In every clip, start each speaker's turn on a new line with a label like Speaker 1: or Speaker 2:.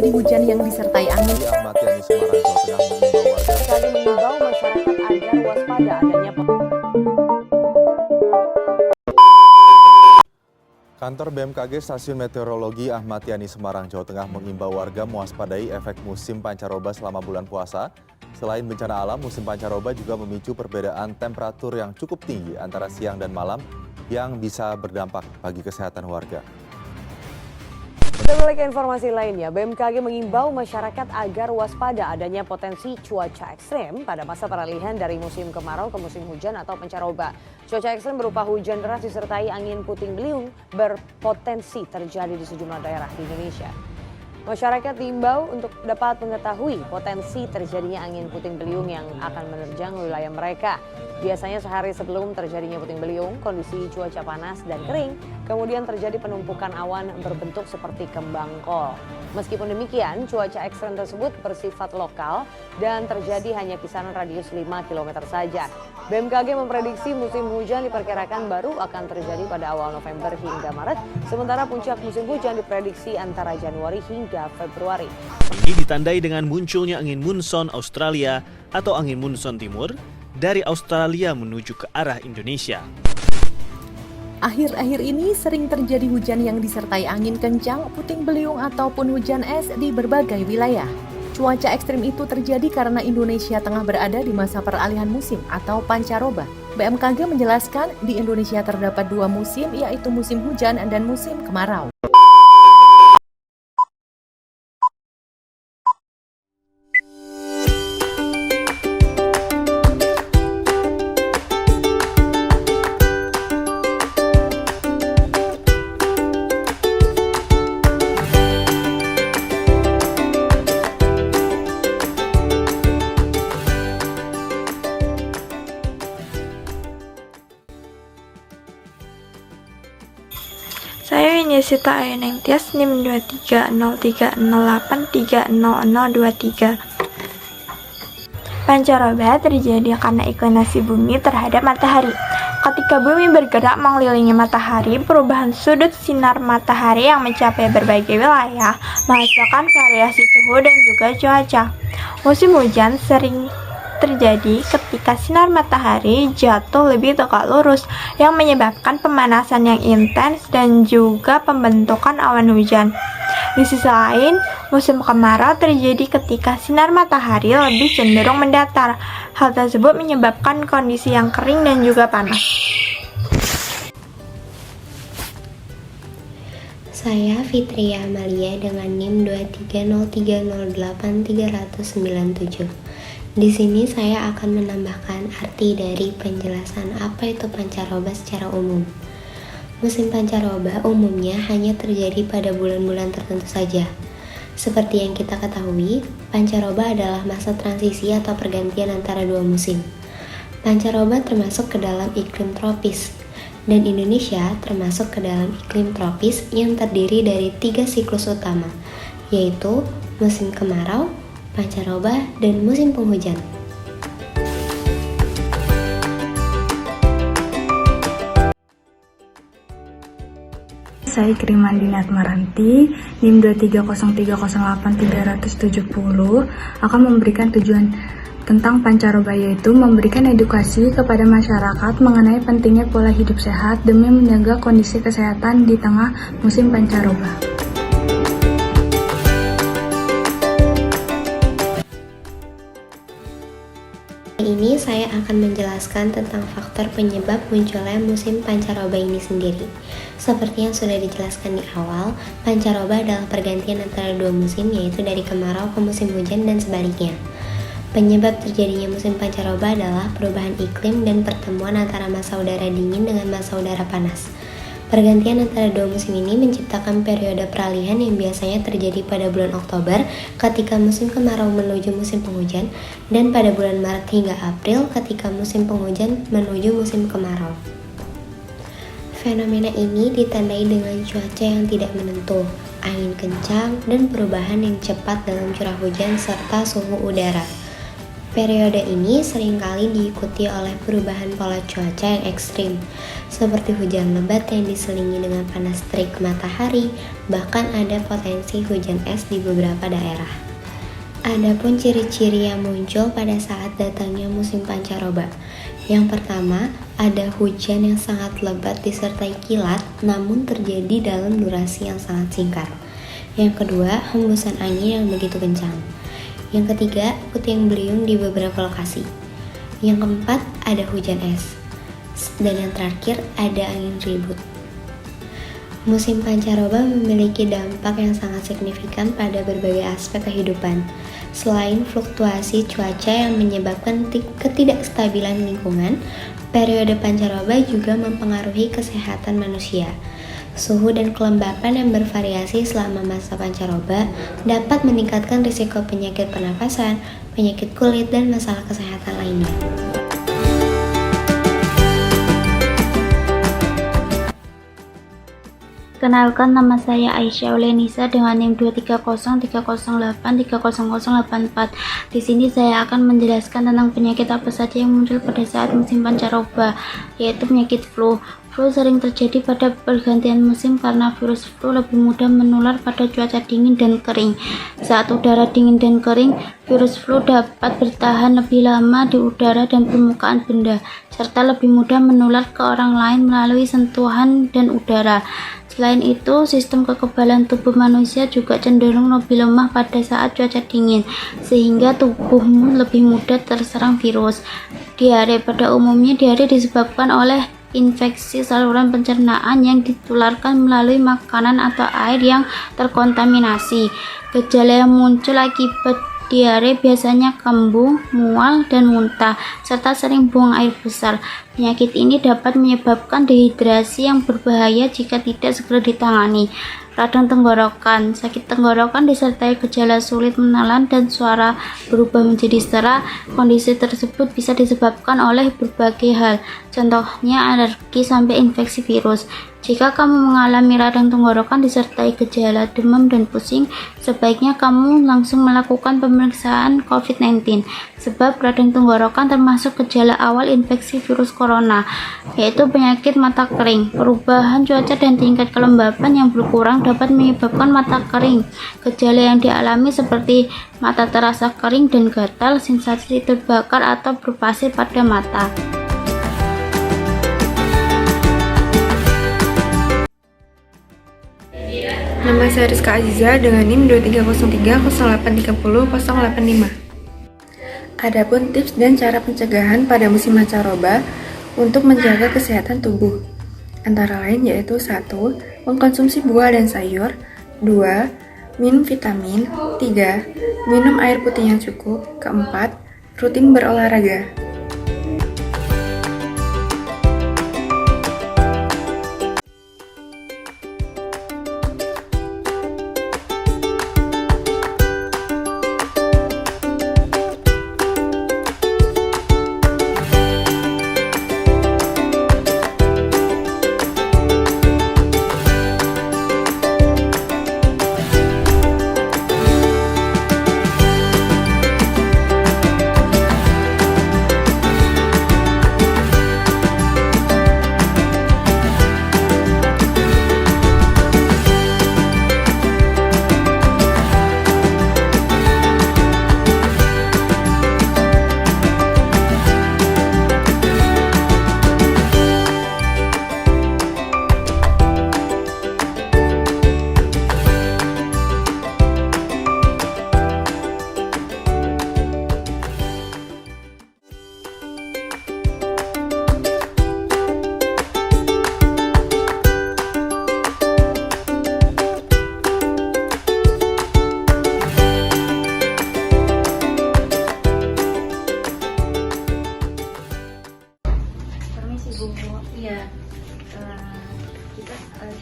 Speaker 1: terjadi hujan yang disertai angin.
Speaker 2: Ahmad Yani Semarang, Jawa Tengah mengimbau warga.
Speaker 3: Kali mengimbau masyarakat agar waspada adanya
Speaker 2: Kantor BMKG Stasiun Meteorologi Ahmad Yani Semarang, Jawa Tengah mengimbau warga mewaspadai efek musim pancaroba selama bulan puasa. Selain bencana alam, musim pancaroba juga memicu perbedaan temperatur yang cukup tinggi antara siang dan malam yang bisa berdampak bagi kesehatan warga.
Speaker 3: Kita mulai ke informasi lainnya, BMKG mengimbau masyarakat agar waspada adanya potensi cuaca ekstrem pada masa peralihan dari musim kemarau ke musim hujan atau pancaroba. Cuaca ekstrem berupa hujan deras disertai angin puting beliung berpotensi terjadi di sejumlah daerah di Indonesia. Masyarakat diimbau untuk dapat mengetahui potensi terjadinya angin puting beliung yang akan menerjang wilayah mereka. Biasanya sehari sebelum terjadinya puting beliung, kondisi cuaca panas dan kering, kemudian terjadi penumpukan awan berbentuk seperti kembang kol. Meskipun demikian, cuaca ekstrem tersebut bersifat lokal dan terjadi hanya kisaran radius 5 km saja. BMKG memprediksi musim hujan diperkirakan baru akan terjadi pada awal November hingga Maret, sementara puncak musim hujan diprediksi antara Januari hingga Februari.
Speaker 4: Ini ditandai dengan munculnya angin monsun Australia atau angin monsun timur dari Australia menuju ke arah Indonesia.
Speaker 1: Akhir-akhir ini sering terjadi hujan yang disertai angin kencang, puting beliung ataupun hujan es di berbagai wilayah. Cuaca ekstrim itu terjadi karena Indonesia tengah berada di masa peralihan musim atau pancaroba. BMKG menjelaskan di Indonesia terdapat dua musim, yaitu musim hujan dan musim kemarau.
Speaker 5: Saya Winyasita Ayaneng Tias, NIM 230308300023. Pancaroba terjadi karena inclinasi bumi terhadap matahari. Ketika bumi bergerak mengelilingi matahari, perubahan sudut sinar matahari yang mencapai berbagai wilayah menghasilkan variasi suhu dan juga cuaca. Musim hujan sering terjadi ketika sinar matahari jatuh lebih tegak lurus yang menyebabkan pemanasan yang intens dan juga pembentukan awan hujan. Di sisi lain, musim kemarau terjadi ketika sinar matahari lebih cenderung mendatar. Hal tersebut menyebabkan kondisi yang kering dan juga panas.
Speaker 6: Saya Fitria Amalia dengan NIM 2303083097. Di sini saya akan menambahkan arti dari penjelasan apa itu pancaroba secara umum. Musim pancaroba umumnya hanya terjadi pada bulan-bulan tertentu saja. Seperti yang kita ketahui, pancaroba adalah masa transisi atau pergantian antara dua musim. Pancaroba termasuk ke dalam iklim tropis, dan Indonesia termasuk ke dalam iklim tropis yang terdiri dari 3 siklus utama, yaitu musim kemarau, pancaroba, dan musim penghujan.
Speaker 5: Saya Krimandi Natmaranti, NIM 2303083070, akan memberikan tujuan tentang pancaroba, yaitu memberikan edukasi kepada masyarakat mengenai pentingnya pola hidup sehat demi menjaga kondisi kesehatan di tengah musim pancaroba.
Speaker 6: Ini saya akan menjelaskan tentang faktor penyebab munculnya musim pancaroba ini sendiri. Seperti yang sudah dijelaskan di awal, pancaroba adalah pergantian antara dua musim, yaitu dari kemarau ke musim hujan dan sebaliknya. Penyebab terjadinya musim pancaroba adalah perubahan iklim dan pertemuan antara massa udara dingin dengan massa udara panas. Pergantian antara dua musim ini menciptakan periode peralihan yang biasanya terjadi pada bulan Oktober ketika musim kemarau menuju musim penghujan, dan pada bulan Maret hingga April ketika musim penghujan menuju musim kemarau. Fenomena ini ditandai dengan cuaca yang tidak menentu, angin kencang, dan perubahan yang cepat dalam curah hujan serta suhu udara. Periode ini seringkali diikuti oleh perubahan pola cuaca yang ekstrim, seperti hujan lebat yang diselingi dengan panas terik matahari, bahkan ada potensi hujan es di beberapa daerah. Adapun ciri-ciri yang muncul pada saat datangnya musim pancaroba. Yang pertama, ada hujan yang sangat lebat disertai kilat, namun terjadi dalam durasi yang sangat singkat. Yang kedua, hembusan angin yang begitu kencang. Yang ketiga, puting beliung di beberapa lokasi. Yang keempat, ada hujan es. Dan yang terakhir, ada angin ribut. Musim pancaroba memiliki dampak yang sangat signifikan pada berbagai aspek kehidupan. Selain fluktuasi cuaca yang menyebabkan ketidakstabilan lingkungan, periode pancaroba juga mempengaruhi kesehatan manusia. Suhu dan kelembapan yang bervariasi selama masa pancaroba dapat meningkatkan risiko penyakit pernapasan, penyakit kulit, dan masalah kesehatan lainnya.
Speaker 7: Kenalkan, nama saya Aisyah Aulenisa dengan NIM 2303008300084. Di sini saya akan menjelaskan tentang penyakit apa saja yang muncul pada saat musim pancaroba, yaitu penyakit flu. Flu sering terjadi pada pergantian musim karena virus flu lebih mudah menular pada cuaca dingin dan kering. Saat udara dingin dan kering, virus flu dapat bertahan lebih lama di udara dan permukaan benda, serta lebih mudah menular ke orang lain melalui sentuhan dan udara. Selain itu, sistem kekebalan tubuh manusia juga cenderung lebih lemah pada saat cuaca dingin, sehingga tubuhmu lebih mudah terserang virus. Diare pada umumnya, diare disebabkan oleh infeksi saluran pencernaan yang ditularkan melalui makanan atau air yang terkontaminasi. Gejala yang muncul akibat diare biasanya kambuh, mual, dan muntah, serta sering buang air besar. Penyakit ini dapat menyebabkan dehidrasi yang berbahaya jika tidak segera ditangani. Radang tenggorokan. Sakit tenggorokan disertai gejala sulit menelan dan suara berubah menjadi serak. Kondisi tersebut bisa disebabkan oleh berbagai hal, contohnya alergi sampai infeksi virus. Jika kamu mengalami radang tenggorokan disertai gejala demam dan pusing, sebaiknya kamu langsung melakukan pemeriksaan COVID-19, sebab radang tenggorokan termasuk gejala awal infeksi virus corona, yaitu penyakit mata kering. Perubahan cuaca dan tingkat kelembapan yang berkurang dapat menyebabkan mata kering. Gejala yang dialami seperti mata terasa kering dan gatal, sensasi terbakar atau berpasir pada mata.
Speaker 8: Nama saya Rizka Aziza dengan NIM 23030830085. Adapun tips dan cara pencegahan pada musim pancaroba untuk menjaga kesehatan tubuh, antara lain yaitu 1. Mengkonsumsi buah dan sayur. 2. Minum vitamin. 3. Minum air putih yang cukup. 4. Rutin berolahraga.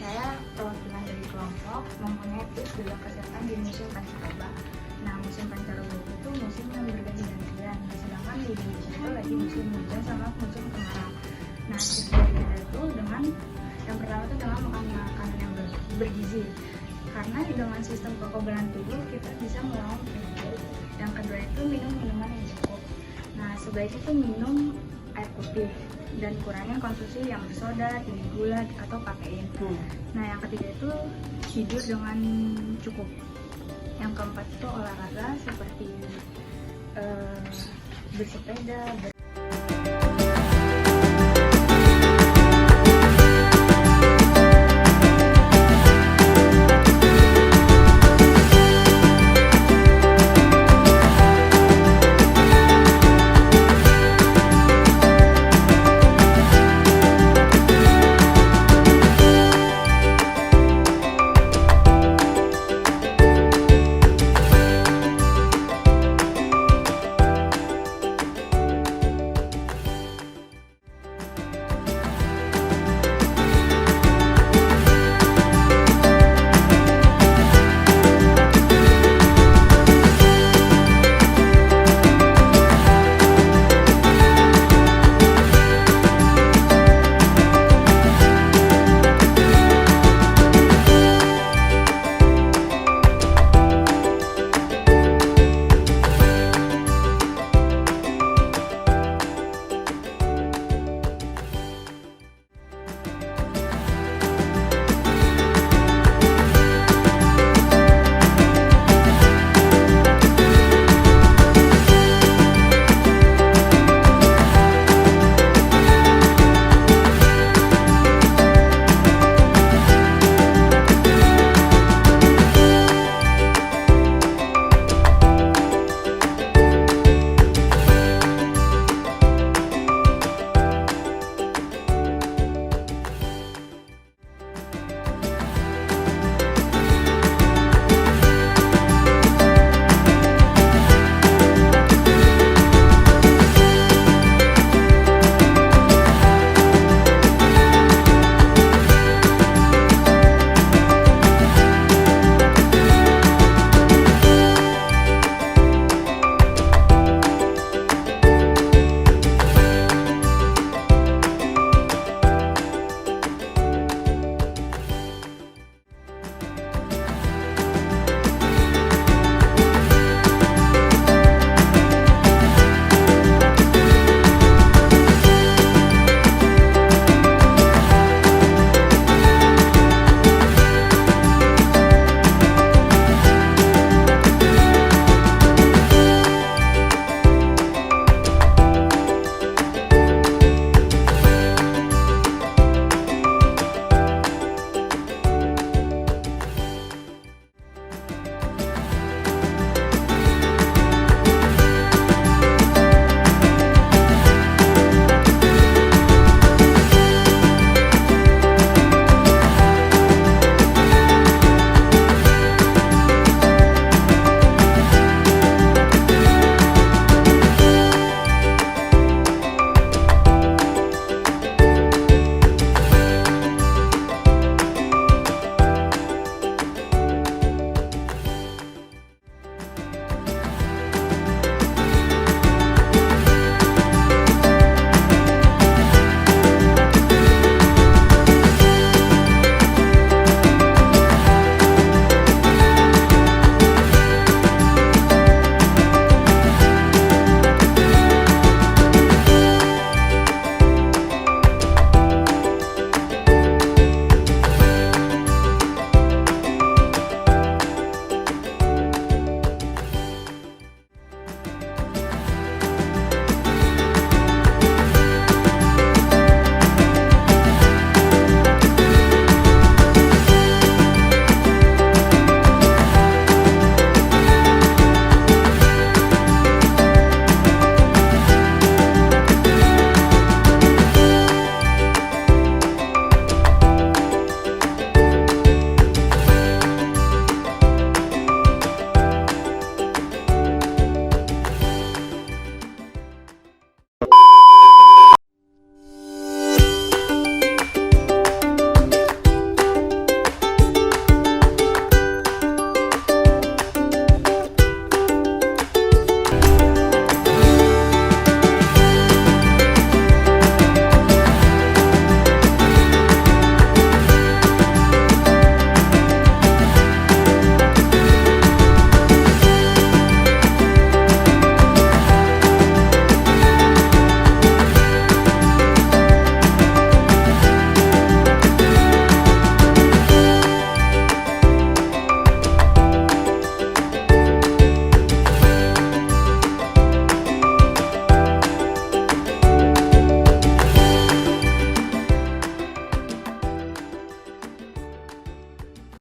Speaker 9: Saya perwakilan dari kelompok mempunyai tips dalam kesehatan di musim pancaroba. Nah, musim pancaroba itu musim yang berganti-gantian, sedangkan di Indonesia itu lagi musim hujan sama musim kemarau. Nah, tips dari kita itu dengan yang pertama itu dengan makan makanan yang bergizi, karena dengan sistem kekebalan tubuh kita bisa melawan penyakit. Yang kedua itu minum minuman yang cukup. Nah, sebaiknya tuh minum air putih dan kurangin konsumsi yang bersoda, tinggi gula atau kafein. Nah, yang ketiga itu tidur dengan cukup. Yang keempat itu olahraga seperti bersepeda,